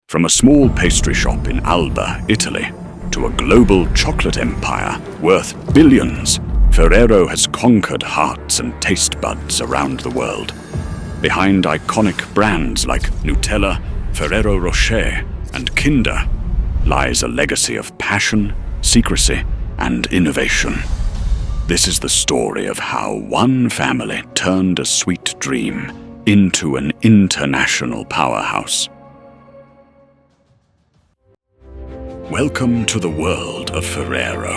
From a small pastry shop in Alba, Italy, to a global chocolate empire worth billions, Ferrero has conquered hearts and taste buds around the world. Behind iconic brands like Nutella, Ferrero Rocher, and Kinder lies a legacy of passion, secrecy, and innovation. This is the story of how one family turned a sweet dream into an international powerhouse. Welcome to the world of Ferrero.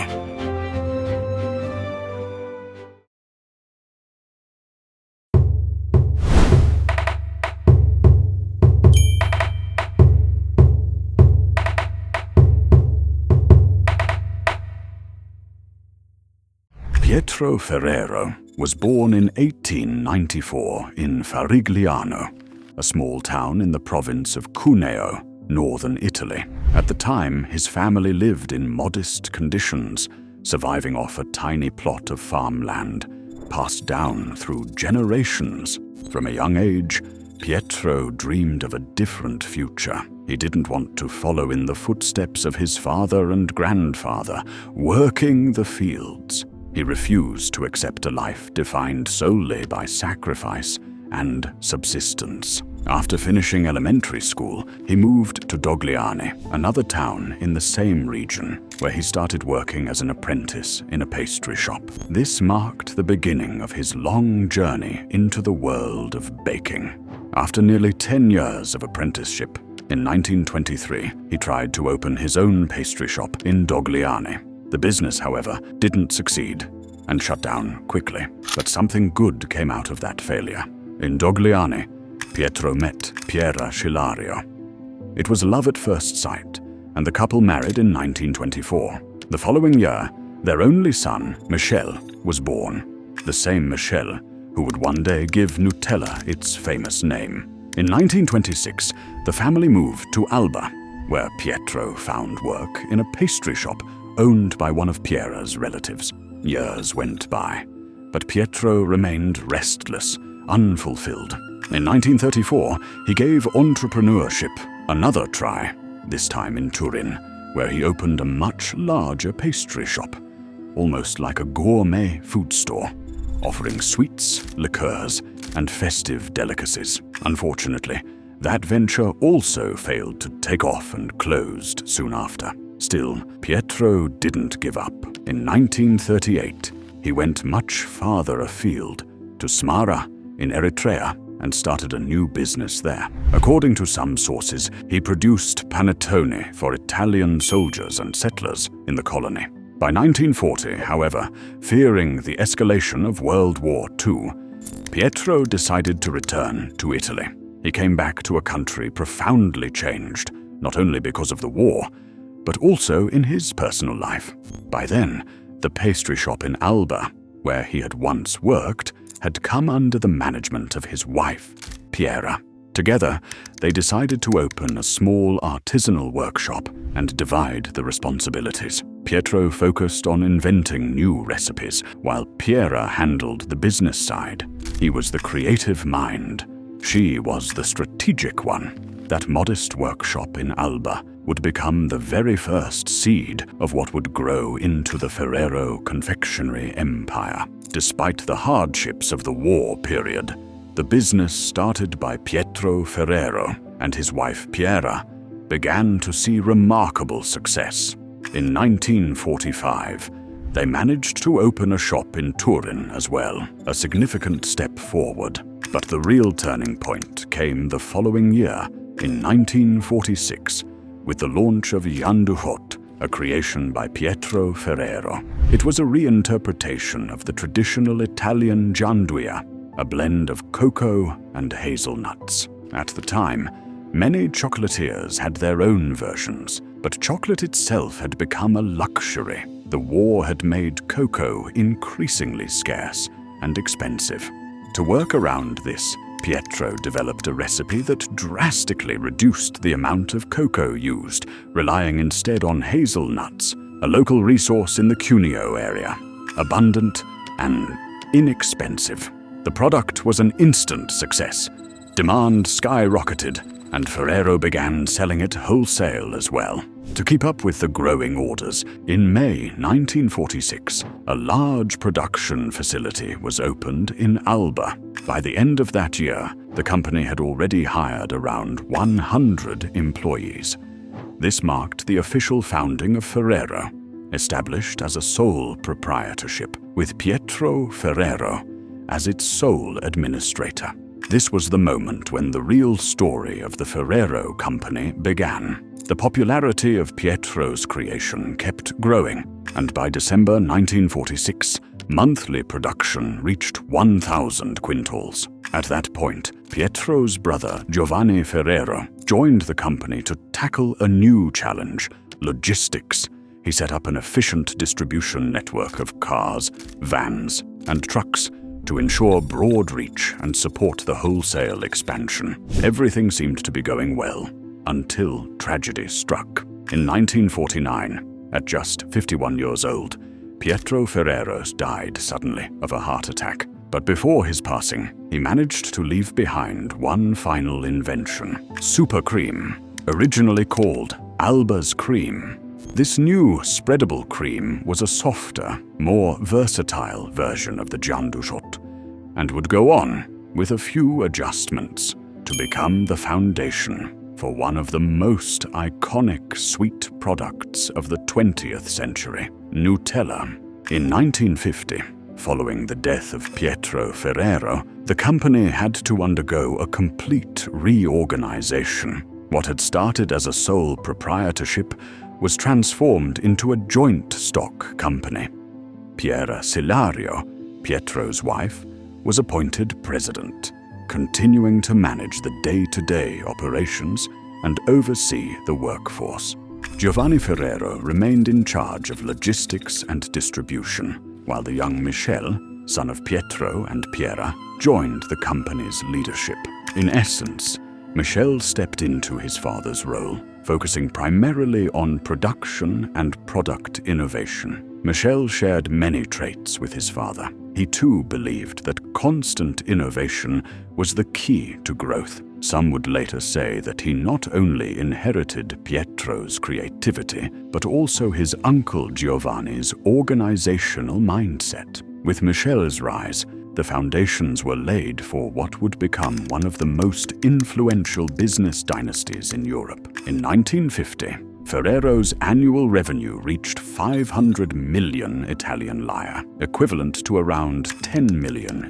Pietro Ferrero was born in 1894 in Farigliano, a small town in the province of Cuneo, northern Italy. At the time, his family lived in modest conditions, surviving off a tiny plot of farmland, passed down through generations. From a young age, Pietro dreamed of a different future. He didn't want to follow in the footsteps of his father and grandfather, working the fields. He refused to accept a life defined solely by sacrifice and subsistence. After finishing elementary school, he moved to Dogliani, another town in the same region, where he started working as an apprentice in a pastry shop. This marked the beginning of his long journey into the world of baking. After nearly 10 years of apprenticeship, in 1923, he tried to open his own pastry shop in Dogliani. The business, however, didn't succeed and shut down quickly. But something good came out of that failure. In Dogliani, Pietro met Piera Cilario. It was love at first sight, and the couple married in 1924. The following year, their only son, Michele, was born. The same Michele who would one day give Nutella its famous name. In 1926, the family moved to Alba, where Pietro found work in a pastry shop owned by one of Piera's relatives. Years went by, but Pietro remained restless, unfulfilled. In 1934, he gave entrepreneurship another try, this time in Turin, where he opened a much larger pastry shop, almost like a gourmet food store, offering sweets, liqueurs, and festive delicacies. Unfortunately, that venture also failed to take off and closed soon after. Still, Pietro didn't give up. In 1938, he went much farther afield, to Smara in Eritrea, and started a new business there. According to some sources, he produced panettone for Italian soldiers and settlers in the colony. By 1940, however, fearing the escalation of World War II, Pietro decided to return to Italy. He came back to a country profoundly changed, not only because of the war, but also in his personal life. By then, the pastry shop in Alba, where he had once worked, had come under the management of his wife, Piera. Together, they decided to open a small artisanal workshop and divide the responsibilities. Pietro focused on inventing new recipes, while Piera handled the business side. He was the creative mind. She was the strategic one. That modest workshop in Alba would become the very first seed of what would grow into the Ferrero confectionery empire. Despite the hardships of the war period, the business started by Pietro Ferrero and his wife Piera began to see remarkable success. In 1945, they managed to open a shop in Turin as well, a significant step forward. But the real turning point came the following year, in 1946, with the launch of Janduhot, a creation by Pietro Ferrero. It was a reinterpretation of the traditional Italian gianduia, a blend of cocoa and hazelnuts. At the time, many chocolatiers had their own versions, but chocolate itself had become a luxury. The war had made cocoa increasingly scarce and expensive. To work around this, Pietro developed a recipe that drastically reduced the amount of cocoa used, relying instead on hazelnuts, a local resource in the Cuneo area, abundant and inexpensive. The product was an instant success. Demand skyrocketed, and Ferrero began selling it wholesale as well. To keep up with the growing orders, in May 1946, a large production facility was opened in Alba. By the end of that year, the company had already hired around 100 employees. This marked the official founding of Ferrero, established as a sole proprietorship, with Pietro Ferrero as its sole administrator. This was the moment when the real story of the Ferrero company began. The popularity of Pietro's creation kept growing, and by December 1946, monthly production reached 1,000 quintals. At that point, Pietro's brother, Giovanni Ferrero, joined the company to tackle a new challenge: logistics. He set up an efficient distribution network of cars, vans, and trucks to ensure broad reach and support the wholesale expansion. Everything seemed to be going well, until tragedy struck. In 1949, at just 51 years old, Pietro Ferrero died suddenly of a heart attack. But before his passing, he managed to leave behind one final invention: super cream, originally called Alba's cream. This new spreadable cream was a softer, more versatile version of the Gianduschot, and would go on, with a few adjustments, to become the foundation for one of the most iconic sweet products of the 20th century, Nutella. In 1950, following the death of Pietro Ferrero, the company had to undergo a complete reorganization. What had started as a sole proprietorship was transformed into a joint stock company. Piera Silario, Pietro's wife, was appointed president, continuing to manage the day-to-day operations and oversee the workforce. Giovanni Ferrero remained in charge of logistics and distribution, while the young Michele, son of Pietro and Piera, joined the company's leadership. In essence, Michele stepped into his father's role, focusing primarily on production and product innovation. Michele shared many traits with his father. He too believed that constant innovation was the key to growth. Some would later say that he not only inherited Pietro's creativity, but also his uncle Giovanni's organizational mindset. With Michele's rise, the foundations were laid for what would become one of the most influential business dynasties in Europe. In 1950, Ferrero's annual revenue reached 500 million Italian lire, equivalent to around $10 million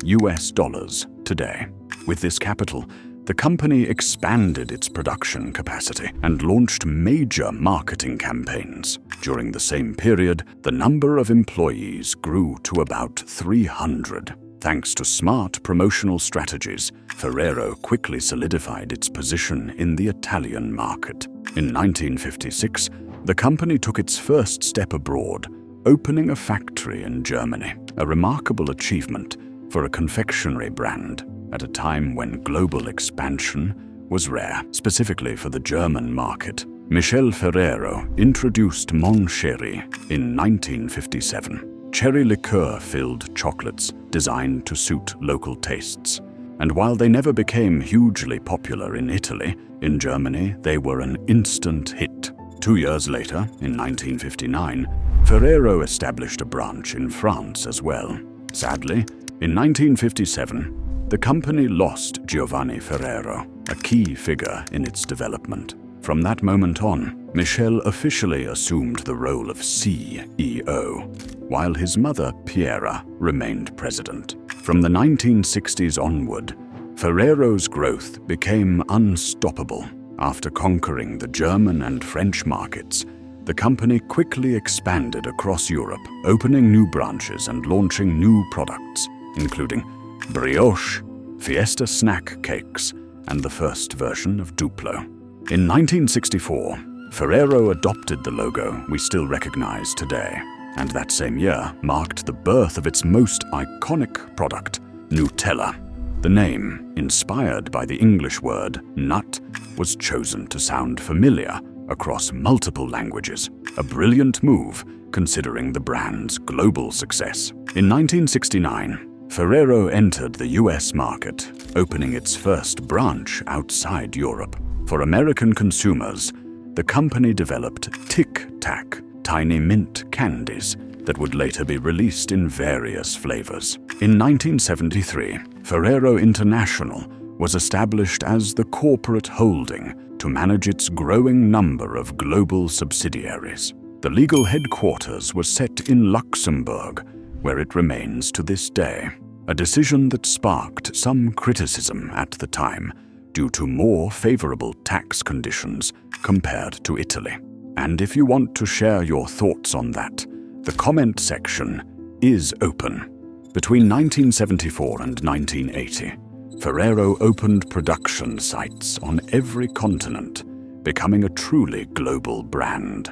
today. With this capital, the company expanded its production capacity and launched major marketing campaigns. During the same period, the number of employees grew to about 300. Thanks to smart promotional strategies, Ferrero quickly solidified its position in the Italian market. In 1956, the company took its first step abroad, opening a factory in Germany, a remarkable achievement for a confectionery brand at a time when global expansion was rare, specifically for the German market. Michele Ferrero introduced Mon Chéri in 1957. Cherry liqueur-filled chocolates designed to suit local tastes. And while they never became hugely popular in Italy, in Germany they were an instant hit. 2 years later, in 1959, Ferrero established a branch in France as well. Sadly, in 1957, the company lost Giovanni Ferrero, a key figure in its development. From that moment on, Michele officially assumed the role of CEO, while his mother, Piera, remained president. From the 1960s onward, Ferrero's growth became unstoppable. After conquering the German and French markets, the company quickly expanded across Europe, opening new branches and launching new products, including brioche, Fiesta snack cakes, and the first version of Duplo. In 1964, Ferrero adopted the logo we still recognize today, and that same year marked the birth of its most iconic product, Nutella. The name, inspired by the English word nut, was chosen to sound familiar across multiple languages, a brilliant move considering the brand's global success. In 1969, Ferrero entered the US market, opening its first branch outside Europe. For American consumers, the company developed Tic Tac, tiny mint candies that would later be released in various flavors. In 1973, Ferrero International was established as the corporate holding to manage its growing number of global subsidiaries. The legal headquarters was set in Luxembourg, where it remains to this day, a decision that sparked some criticism at the time due to more favorable tax conditions compared to Italy. And if you want to share your thoughts on that, the comment section is open. Between 1974 and 1980, Ferrero opened production sites on every continent, becoming a truly global brand.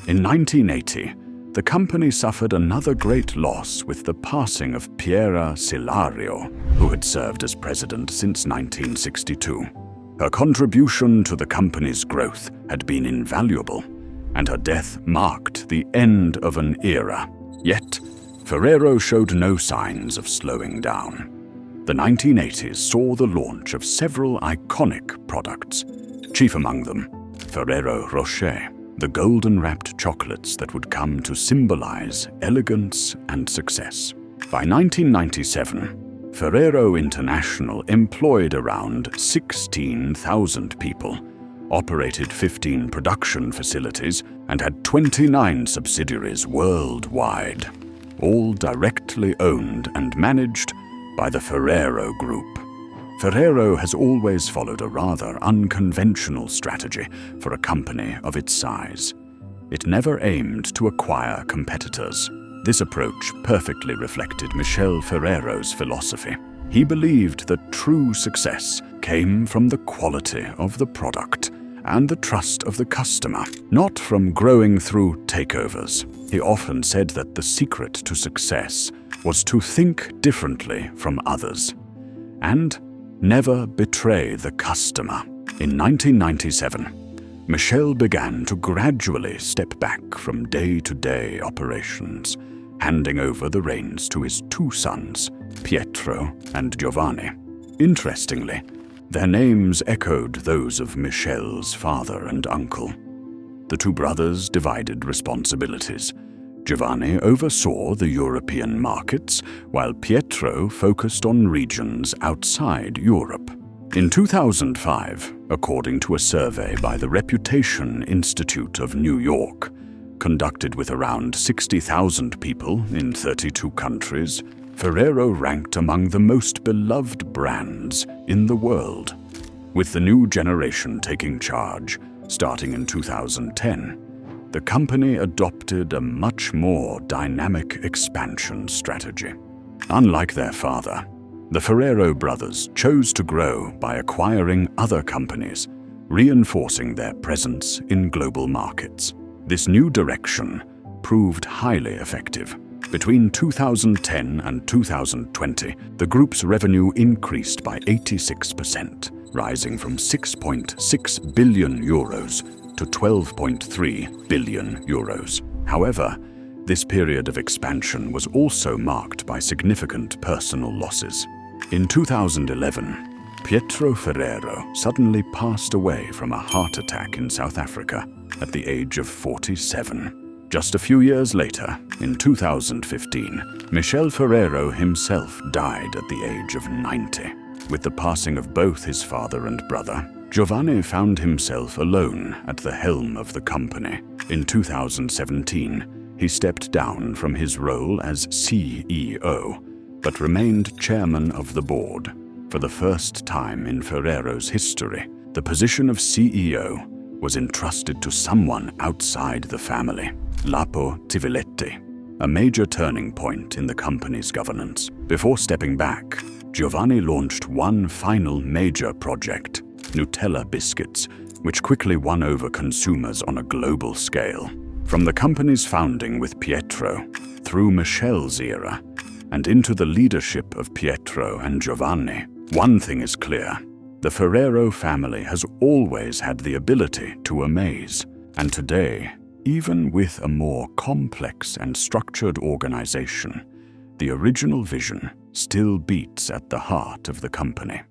In 1980, the company suffered another great loss with the passing of Pietro Ferrero, who had served as president since 1962. Her contribution to the company's growth had been invaluable, and her death marked the end of an era. Yet, Ferrero showed no signs of slowing down. The 1980s saw the launch of several iconic products, chief among them Ferrero Rocher, the golden-wrapped chocolates that would come to symbolize elegance and success. By 1997, Ferrero International employed around 16,000 people, operated 15 production facilities, and had 29 subsidiaries worldwide, all directly owned and managed by the Ferrero Group. Ferrero has always followed a rather unconventional strategy for a company of its size. It never aimed to acquire competitors. This approach perfectly reflected Michele Ferrero's philosophy. He believed that true success came from the quality of the product and the trust of the customer, not from growing through takeovers. He often said that the secret to success was to think differently from others and never betray the customer. In 1997, Michele began to gradually step back from day-to-day operations, handing over the reins to his two sons, Pietro and Giovanni. Interestingly, their names echoed those of Michele's father and uncle. The two brothers divided responsibilities. Giovanni oversaw the European markets, while Pietro focused on regions outside Europe. In 2005, according to a survey by the Reputation Institute of New York, conducted with around 60,000 people in 32 countries, Ferrero ranked among the most beloved brands in the world. With the new generation taking charge, starting in 2010, the company adopted a much more dynamic expansion strategy. Unlike their father, the Ferrero brothers chose to grow by acquiring other companies, reinforcing their presence in global markets. This new direction proved highly effective. Between 2010 and 2020, the group's revenue increased by 86%, rising from 6.6 billion euros to 12.3 billion euros. However, this period of expansion was also marked by significant personal losses. In 2011, Pietro Ferrero suddenly passed away from a heart attack in South Africa at the age of 47. Just a few years later, in 2015, Michele Ferrero himself died at the age of 90. With the passing of both his father and brother, Giovanni found himself alone at the helm of the company. In 2017, he stepped down from his role as CEO, but remained chairman of the board. For the first time in Ferrero's history, the position of CEO was entrusted to someone outside the family, Lapo Tiviletti, a major turning point in the company's governance. Before stepping back, Giovanni launched one final major project, Nutella biscuits, which quickly won over consumers on a global scale. From the company's founding with Pietro, through Michele's era, and into the leadership of Pietro and Giovanni, one thing is clear: the Ferrero family has always had the ability to amaze, and today, even with a more complex and structured organization, the original vision still beats at the heart of the company.